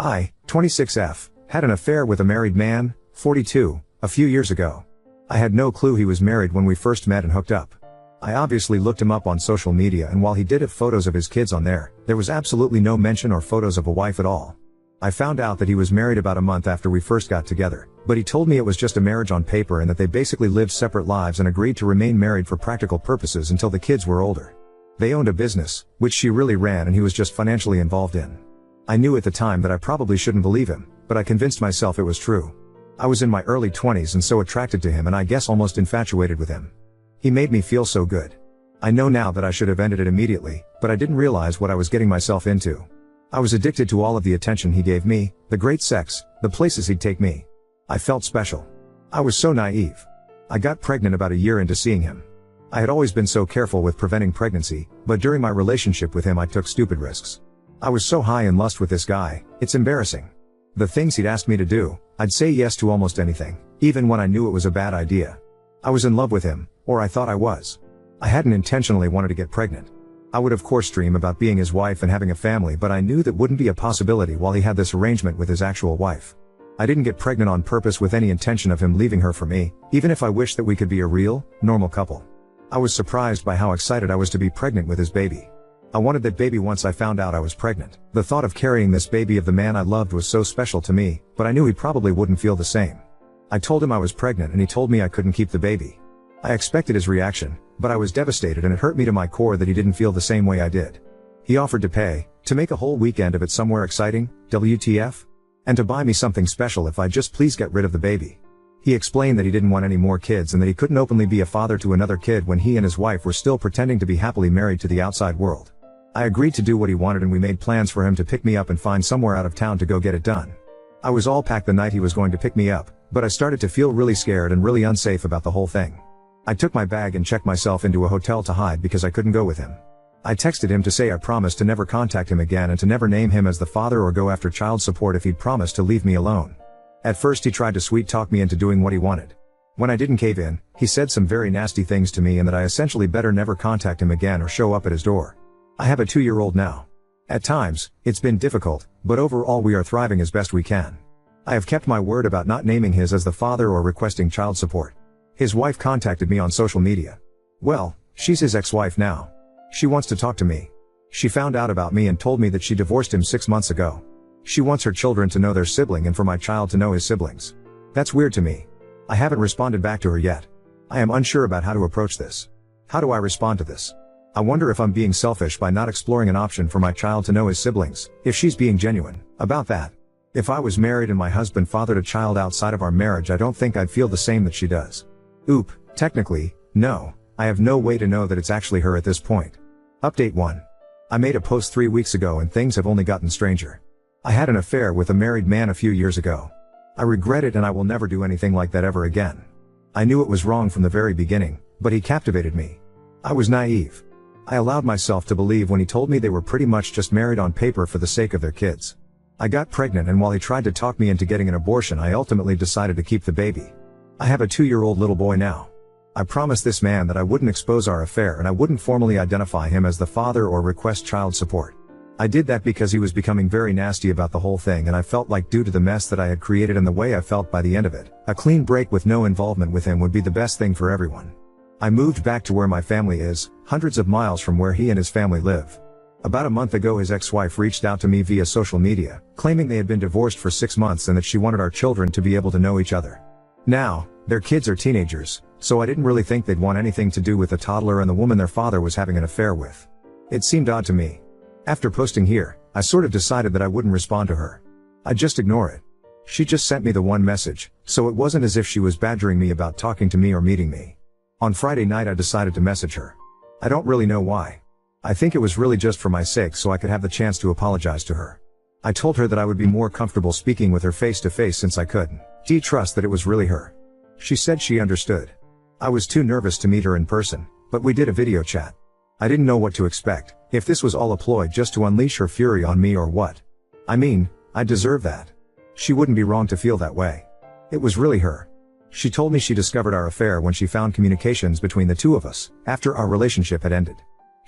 I, 26F, had an affair with a married man, 42, a few years ago. I had no clue he was married when we first met and hooked up. I obviously looked him up on social media, and while he did have photos of his kids on there was absolutely no mention or photos of a wife at all. I found out that he was married about a month after we first got together, but he told me it was just a marriage on paper and that they basically lived separate lives and agreed to remain married for practical purposes until the kids were older. They owned a business, which she really ran, and he was just financially involved in. I knew at the time that I probably shouldn't believe him, but I convinced myself it was true. I was in my early 20s and so attracted to him, and I guess almost infatuated with him. He made me feel so good. I know now that I should have ended it immediately, but I didn't realize what I was getting myself into. I was addicted to all of the attention he gave me, the great sex, the places he'd take me. I felt special. I was so naive. I got pregnant about a year into seeing him. I had always been so careful with preventing pregnancy, but during my relationship with him I took stupid risks. I was so high in lust with this guy, it's embarrassing. The things he'd ask me to do, I'd say yes to almost anything, even when I knew it was a bad idea. I was in love with him, or I thought I was. I hadn't intentionally wanted to get pregnant. I would of course dream about being his wife and having a family, but I knew that wouldn't be a possibility while he had this arrangement with his actual wife. I didn't get pregnant on purpose with any intention of him leaving her for me, even if I wished that we could be a real, normal couple. I was surprised by how excited I was to be pregnant with his baby. I wanted that baby once I found out I was pregnant. The thought of carrying this baby of the man I loved was so special to me, but I knew he probably wouldn't feel the same. I told him I was pregnant and he told me I couldn't keep the baby. I expected his reaction, but I was devastated, and it hurt me to my core that he didn't feel the same way I did. He offered to pay, to make a whole weekend of it somewhere exciting, WTF? And to buy me something special if I'd just please get rid of the baby. He explained that he didn't want any more kids and that he couldn't openly be a father to another kid when he and his wife were still pretending to be happily married to the outside world. I agreed to do what he wanted, and we made plans for him to pick me up and find somewhere out of town to go get it done. I was all packed the night he was going to pick me up, but I started to feel really scared and really unsafe about the whole thing. I took my bag and checked myself into a hotel to hide because I couldn't go with him. I texted him to say I promised to never contact him again and to never name him as the father or go after child support if he'd promised to leave me alone. At first he tried to sweet talk me into doing what he wanted. When I didn't cave in, he said some very nasty things to me and that I essentially better never contact him again or show up at his door. I have a 2-year-old now. At times, it's been difficult, but overall we are thriving as best we can. I have kept my word about not naming his as the father or requesting child support. His wife contacted me on social media. Well, she's his ex-wife now. She wants to talk to me. She found out about me and told me that she divorced him 6 months ago. She wants her children to know their sibling and for my child to know his siblings. That's weird to me. I haven't responded back to her yet. I am unsure about how to approach this. How do I respond to this? I wonder if I'm being selfish by not exploring an option for my child to know his siblings, if she's being genuine about that. If I was married and my husband fathered a child outside of our marriage, I don't think I'd feel the same that she does. Oop, technically, no, I have no way to know that it's actually her at this point. Update 1. I made a post 3 weeks ago and things have only gotten stranger. I had an affair with a married man a few years ago. I regret it and I will never do anything like that ever again. I knew it was wrong from the very beginning, but he captivated me. I was naive. I allowed myself to believe when he told me they were pretty much just married on paper for the sake of their kids. I got pregnant, and while he tried to talk me into getting an abortion, I ultimately decided to keep the baby. I have a 2-year-old little boy now. I promised this man that I wouldn't expose our affair and I wouldn't formally identify him as the father or request child support. I did that because he was becoming very nasty about the whole thing, and I felt like due to the mess that I had created and the way I felt by the end of it, a clean break with no involvement with him would be the best thing for everyone. I moved back to where my family is, hundreds of miles from where he and his family live. About a month ago his ex-wife reached out to me via social media, claiming they had been divorced for 6 months and that she wanted our children to be able to know each other. Now, their kids are teenagers, so I didn't really think they'd want anything to do with the toddler and the woman their father was having an affair with. It seemed odd to me. After posting here, I sort of decided that I wouldn't respond to her. I'd just ignore it. She just sent me the one message, so it wasn't as if she was badgering me about talking to me or meeting me. On Friday night I decided to message her. I don't really know why. I think it was really just for my sake so I could have the chance to apologize to her. I told her that I would be more comfortable speaking with her face to face since I couldn't trust that it was really her. She said she understood. I was too nervous to meet her in person, but we did a video chat. I didn't know what to expect, if this was all a ploy just to unleash her fury on me or what. I mean, I deserve that. She wouldn't be wrong to feel that way. It was really her. She told me she discovered our affair when she found communications between the two of us, after our relationship had ended.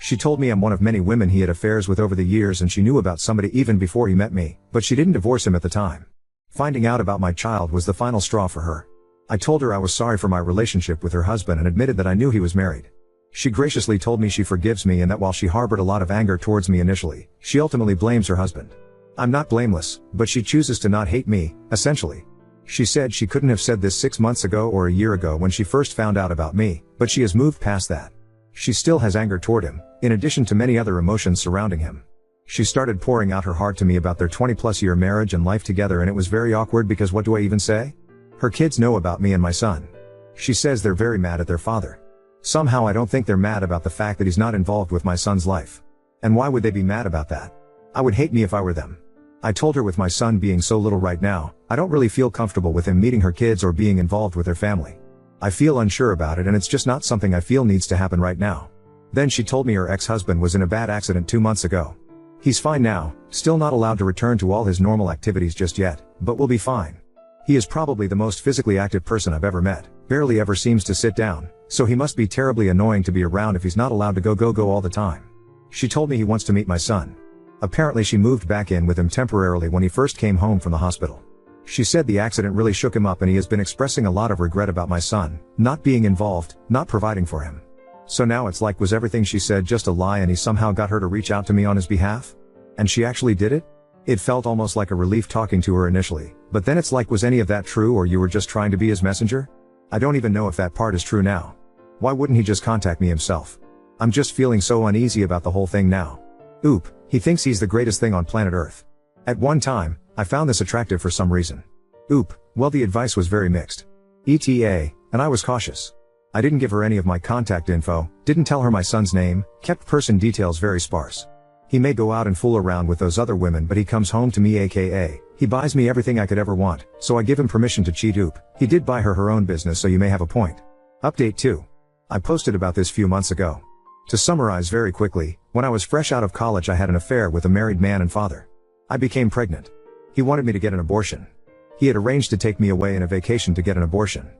She told me I'm one of many women he had affairs with over the years, and she knew about somebody even before he met me, but she didn't divorce him at the time. Finding out about my child was the final straw for her. I told her I was sorry for my relationship with her husband and admitted that I knew he was married. She graciously told me she forgives me and that while she harbored a lot of anger towards me initially, she ultimately blames her husband. I'm not blameless, but she chooses to not hate me, essentially. She said she couldn't have said this 6 months ago or a year ago when she first found out about me, but she has moved past that. She still has anger toward him, in addition to many other emotions surrounding him. She started pouring out her heart to me about their 20+ year marriage and life together, and it was very awkward because what do I even say? Her kids know about me and my son. She says they're very mad at their father. Somehow I don't think they're mad about the fact that he's not involved with my son's life. And why would they be mad about that? I would hate me if I were them. I told her with my son being so little right now, I don't really feel comfortable with him meeting her kids or being involved with their family. I feel unsure about it, and it's just not something I feel needs to happen right now. Then she told me her ex-husband was in a bad accident 2 months ago. He's fine now, still not allowed to return to all his normal activities just yet, but will be fine. He is probably the most physically active person I've ever met, barely ever seems to sit down, so he must be terribly annoying to be around if he's not allowed to go all the time. She told me he wants to meet my son. Apparently she moved back in with him temporarily when he first came home from the hospital. She said the accident really shook him up and he has been expressing a lot of regret about my son, not being involved, not providing for him. So now it's like, was everything she said just a lie and he somehow got her to reach out to me on his behalf? And she actually did it? It felt almost like a relief talking to her initially, but then it's like, was any of that true, or you were just trying to be his messenger? I don't even know if that part is true now. Why wouldn't he just contact me himself? I'm just feeling so uneasy about the whole thing now. Oop, he thinks he's the greatest thing on planet Earth. At one time, I found this attractive for some reason. Oop, well the advice was very mixed. ETA, and I was cautious. I didn't give her any of my contact info, didn't tell her my son's name, kept person details very sparse. He may go out and fool around with those other women, but he comes home to me, aka, he buys me everything I could ever want, so I give him permission to cheat. Oop, he did buy her own business, so you may have a point. Update 2. I posted about this few months ago. To summarize very quickly, when I was fresh out of college I had an affair with a married man and father. I became pregnant. He wanted me to get an abortion. He had arranged to take me away in a vacation to get an abortion.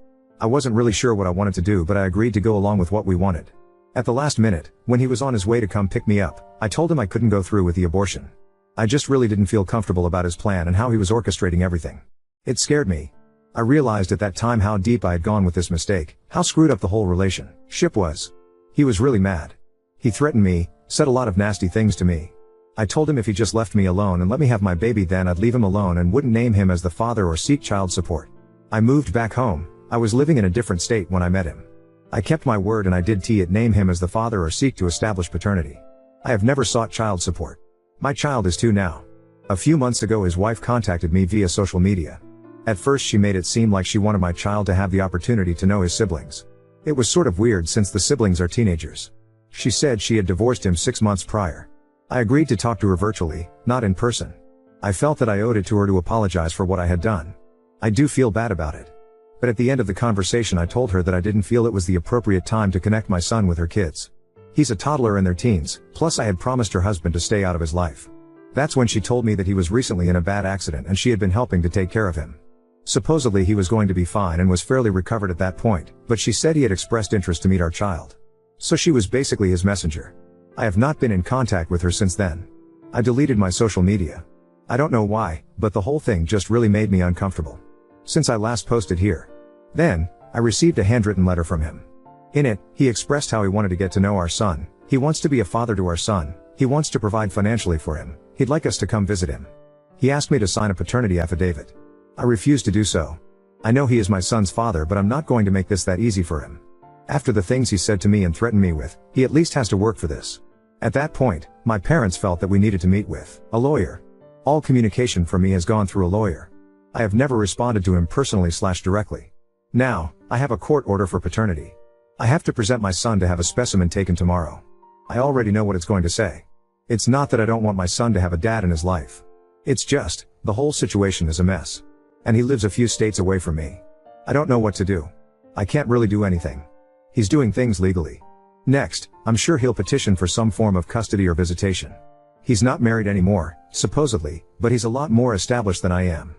I wasn't really sure what I wanted to do, but I agreed to go along with what we wanted. At the last minute, when he was on his way to come pick me up, I told him I couldn't go through with the abortion. I just really didn't feel comfortable about his plan and how he was orchestrating everything. It scared me. I realized at that time how deep I had gone with this mistake, how screwed up the whole relationship was. He was really mad. He threatened me, said a lot of nasty things to me. I told him if he just left me alone and let me have my baby, then I'd leave him alone and wouldn't name him as the father or seek child support. I moved back home. I was living in a different state when I met him. I kept my word and I did name him as the father or seek to establish paternity. I have never sought child support. My child is 2 now. A few months ago his wife contacted me via social media. At first she made it seem like she wanted my child to have the opportunity to know his siblings. It was sort of weird since the siblings are teenagers. She said she had divorced him 6 months prior. I agreed to talk to her virtually, not in person. I felt that I owed it to her to apologize for what I had done. I do feel bad about it. But at the end of the conversation I told her that I didn't feel it was the appropriate time to connect my son with her kids. He's a toddler in their teens, plus I had promised her husband to stay out of his life. That's when she told me that he was recently in a bad accident and she had been helping to take care of him. Supposedly he was going to be fine and was fairly recovered at that point, but she said he had expressed interest to meet our child. So she was basically his messenger. I have not been in contact with her since then. I deleted my social media. I don't know why, but the whole thing just really made me uncomfortable. Since I last posted here. Then, I received a handwritten letter from him. In it, he expressed how he wanted to get to know our son. He wants to be a father to our son. He wants to provide financially for him. He'd like us to come visit him. He asked me to sign a paternity affidavit. I refused to do so. I know he is my son's father, but I'm not going to make this that easy for him. After the things he said to me and threatened me with, he at least has to work for this. At that point, my parents felt that we needed to meet with a lawyer. All communication from me has gone through a lawyer. I have never responded to him personally/directly. Now, I have a court order for paternity. I have to present my son to have a specimen taken tomorrow. I already know what it's going to say. It's not that I don't want my son to have a dad in his life. It's just, the whole situation is a mess. And he lives a few states away from me. I don't know what to do. I can't really do anything. He's doing things legally. Next, I'm sure he'll petition for some form of custody or visitation. He's not married anymore, supposedly, but he's a lot more established than I am.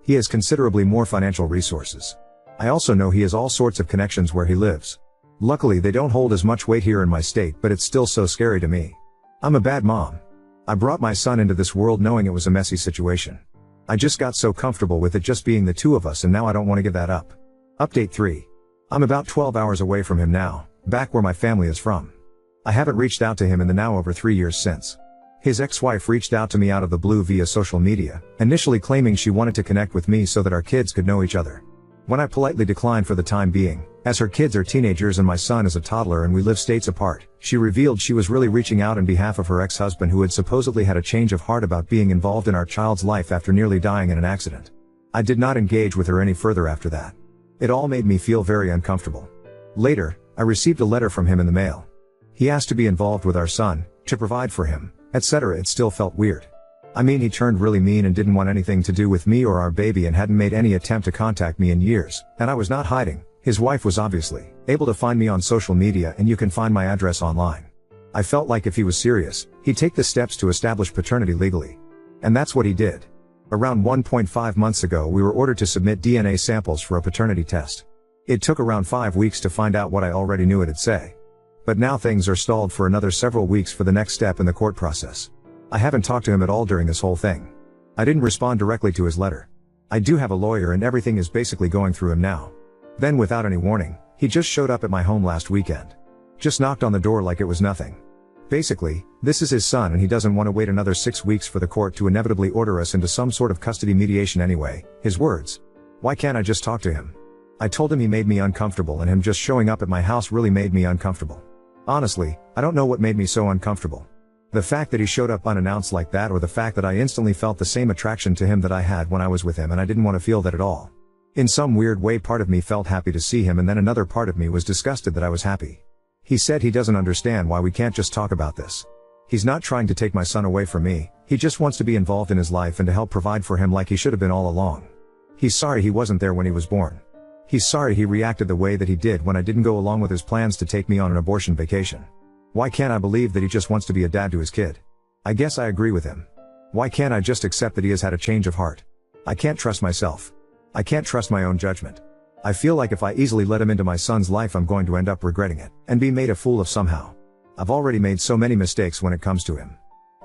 He has considerably more financial resources. I also know he has all sorts of connections where he lives. Luckily they don't hold as much weight here in my state, but it's still so scary to me. I'm a bad mom. I brought my son into this world knowing it was a messy situation. I just got so comfortable with it just being the two of us, and now I don't want to give that up. Update 3. I'm about 12 hours away from him now, back where my family is from. I haven't reached out to him in the now over 3 years since. His ex-wife reached out to me out of the blue via social media, initially claiming she wanted to connect with me so that our kids could know each other. When I politely declined for the time being, as her kids are teenagers and my son is a toddler and we live states apart, she revealed she was really reaching out on behalf of her ex-husband, who had supposedly had a change of heart about being involved in our child's life after nearly dying in an accident. I did not engage with her any further after that. It all made me feel very uncomfortable. Later, I received a letter from him in the mail. He asked to be involved with our son, to provide for him, etc. It still felt weird. I mean, he turned really mean and didn't want anything to do with me or our baby and hadn't made any attempt to contact me in years, and I was not hiding. His wife was obviously able to find me on social media, and you can find my address online. I felt like if he was serious, he'd take the steps to establish paternity legally. And that's what he did. Around 1.5 months ago we were ordered to submit DNA samples for a paternity test. It took around 5 weeks to find out what I already knew it'd say. But now things are stalled for another several weeks for the next step in the court process. I haven't talked to him at all during this whole thing. I didn't respond directly to his letter. I do have a lawyer and everything is basically going through him now. Then without any warning, he just showed up at my home last weekend. Just knocked on the door like it was nothing. Basically, this is his son and he doesn't want to wait another 6 weeks for the court to inevitably order us into some sort of custody mediation anyway, his words. Why can't I just talk to him? I told him he made me uncomfortable, and him just showing up at my house really made me uncomfortable. Honestly, I don't know what made me so uncomfortable. The fact that he showed up unannounced like that, or the fact that I instantly felt the same attraction to him that I had when I was with him, and I didn't want to feel that at all. In some weird way, part of me felt happy to see him, and then another part of me was disgusted that I was happy. He said he doesn't understand why we can't just talk about this. He's not trying to take my son away from me, he just wants to be involved in his life and to help provide for him like he should have been all along. He's sorry he wasn't there when he was born. He's sorry he reacted the way that he did when I didn't go along with his plans to take me on an abortion vacation. Why can't I believe that he just wants to be a dad to his kid? I guess I agree with him. Why can't I just accept that he has had a change of heart? I can't trust myself. I can't trust my own judgment. I feel like if I easily let him into my son's life, I'm going to end up regretting it, and be made a fool of somehow. I've already made so many mistakes when it comes to him.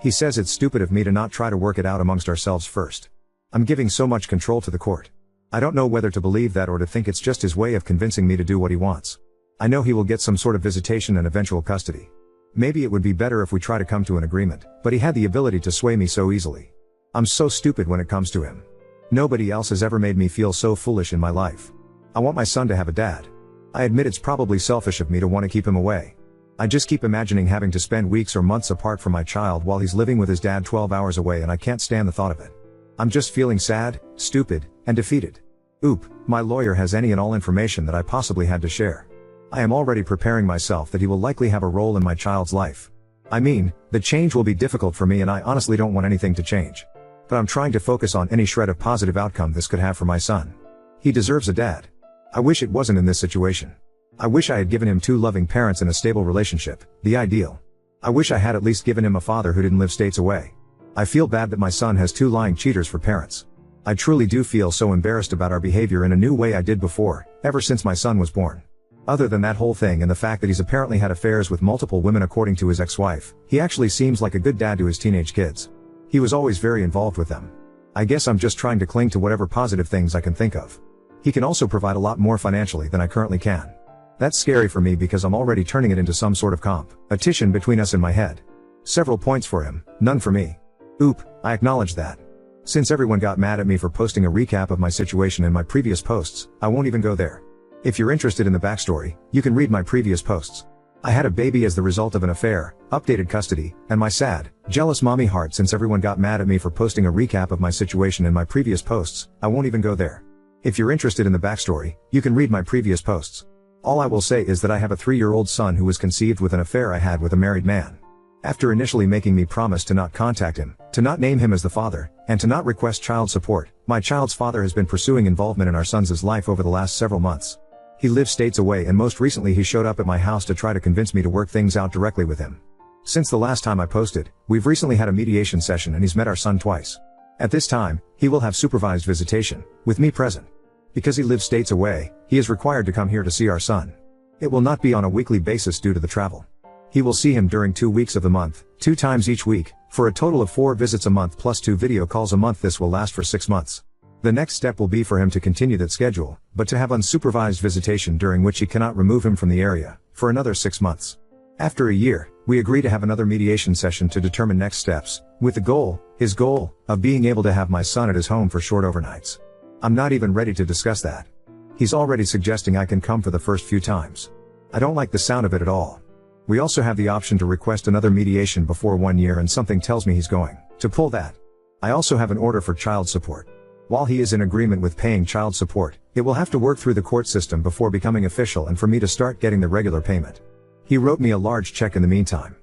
He says it's stupid of me to not try to work it out amongst ourselves first. I'm giving so much control to the court. I don't know whether to believe that or to think it's just his way of convincing me to do what he wants. I know he will get some sort of visitation and eventual custody. Maybe it would be better if we try to come to an agreement, but he had the ability to sway me so easily. I'm so stupid when it comes to him. Nobody else has ever made me feel so foolish in my life. I want my son to have a dad. I admit it's probably selfish of me to want to keep him away. I just keep imagining having to spend weeks or months apart from my child while he's living with his dad 12 hours away, and I can't stand the thought of it. I'm just feeling sad, stupid, and defeated. Oop, my lawyer has any and all information that I possibly had to share. I am already preparing myself that he will likely have a role in my child's life. I mean, the change will be difficult for me, and I honestly don't want anything to change. But I'm trying to focus on any shred of positive outcome this could have for my son. He deserves a dad. I wish it wasn't in this situation. I wish I had given him 2 loving parents in a stable relationship, the ideal. I wish I had at least given him a father who didn't live states away. I feel bad that my son has 2 lying cheaters for parents. I truly do feel so embarrassed about our behavior in a new way I did before, ever since my son was born. Other than that whole thing and the fact that he's apparently had affairs with multiple women according to his ex-wife, he actually seems like a good dad to his teenage kids. He was always very involved with them. I guess I'm just trying to cling to whatever positive things I can think of. He can also provide a lot more financially than I currently can. That's scary for me because I'm already turning it into some sort of competition between us in my head. Several points for him, none for me. Oop, I acknowledge that. Since everyone got mad at me for posting a recap of my situation in my previous posts, I won't even go there. If you're interested in the backstory, you can read my previous posts. I had a baby as the result of an affair, updated custody, and my sad, jealous mommy heart. Since everyone got mad at me for posting a recap of my situation in my previous posts, I won't even go there. If you're interested in the backstory, you can read my previous posts. All I will say is that I have a 3-year-old son who was conceived with an affair I had with a married man. After initially making me promise to not contact him, to not name him as the father, and to not request child support, my child's father has been pursuing involvement in our son's life over the last several months. He lives states away, and most recently he showed up at my house to try to convince me to work things out directly with him. Since the last time I posted, we've recently had a mediation session and he's met our son twice. At this time, he will have supervised visitation, with me present. Because he lives states away, he is required to come here to see our son. It will not be on a weekly basis due to the travel. He will see him during 2 weeks of the month, 2 times each week, for a total of 4 visits a month plus 2 video calls a month. This will last for 6 months. The next step will be for him to continue that schedule, but to have unsupervised visitation during which he cannot remove him from the area, for another 6 months. After a year, we agree to have another mediation session to determine next steps, with the goal, his goal, of being able to have my son at his home for short overnights. I'm not even ready to discuss that. He's already suggesting I can come for the first few times. I don't like the sound of it at all. We also have the option to request another mediation before 1 year, and something tells me he's going to pull that. I also have an order for child support. While he is in agreement with paying child support, it will have to work through the court system before becoming official and for me to start getting the regular payment. He wrote me a large check in the meantime.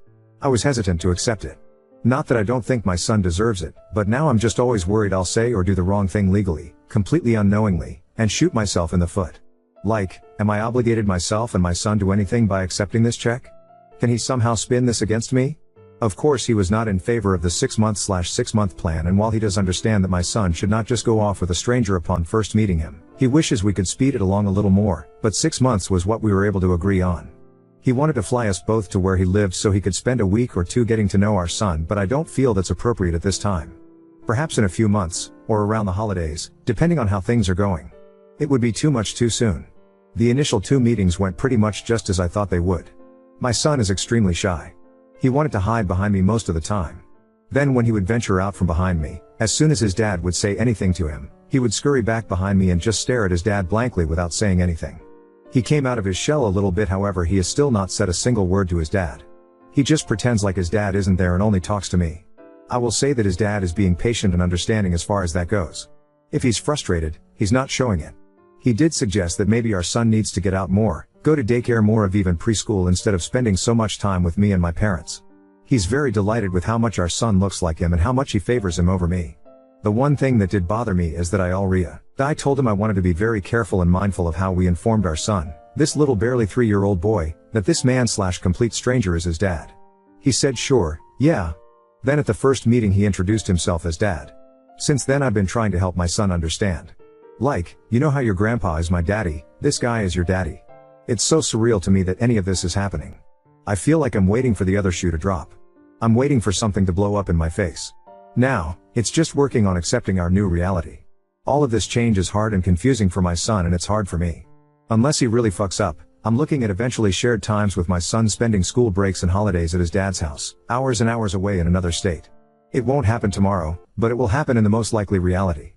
I was hesitant to accept it. Not that I don't think my son deserves it, but now I'm just always worried I'll say or do the wrong thing legally, completely unknowingly, and shoot myself in the foot. Like, am I obligated myself and my son to anything by accepting this check? Can he somehow spin this against me? Of course he was not in favor of the 6-month plan, and while he does understand that my son should not just go off with a stranger upon first meeting him, he wishes we could speed it along a little more, but 6 months was what we were able to agree on. He wanted to fly us both to where he lived so he could spend a week or 2 getting to know our son, but I don't feel that's appropriate at this time. Perhaps in a few months, or around the holidays, depending on how things are going. It would be too much too soon. The initial 2 meetings went pretty much just as I thought they would. My son is extremely shy. He wanted to hide behind me most of the time. Then when he would venture out from behind me, as soon as his dad would say anything to him, he would scurry back behind me and just stare at his dad blankly without saying anything. He came out of his shell a little bit, however he has still not said a single word to his dad. He just pretends like his dad isn't there and only talks to me. I will say that his dad is being patient and understanding as far as that goes. If he's frustrated, he's not showing it. He did suggest that maybe our son needs to get out more, go to daycare more of even preschool instead of spending so much time with me and my parents. He's very delighted with how much our son looks like him and how much he favors him over me. The one thing that did bother me is that I told him I wanted to be very careful and mindful of how we informed our son, this little barely 3-year-old boy, that this man/complete stranger is his dad. He said sure, yeah. Then at the first meeting he introduced himself as dad. Since then I've been trying to help my son understand. Like, you know how your grandpa is my daddy, this guy is your daddy. It's so surreal to me that any of this is happening. I feel like I'm waiting for the other shoe to drop. I'm waiting for something to blow up in my face. Now, it's just working on accepting our new reality. All of this change is hard and confusing for my son, and it's hard for me. Unless he really fucks up, I'm looking at eventually shared times with my son, spending school breaks and holidays at his dad's house, hours and hours away in another state. It won't happen tomorrow, but it will happen in the most likely reality.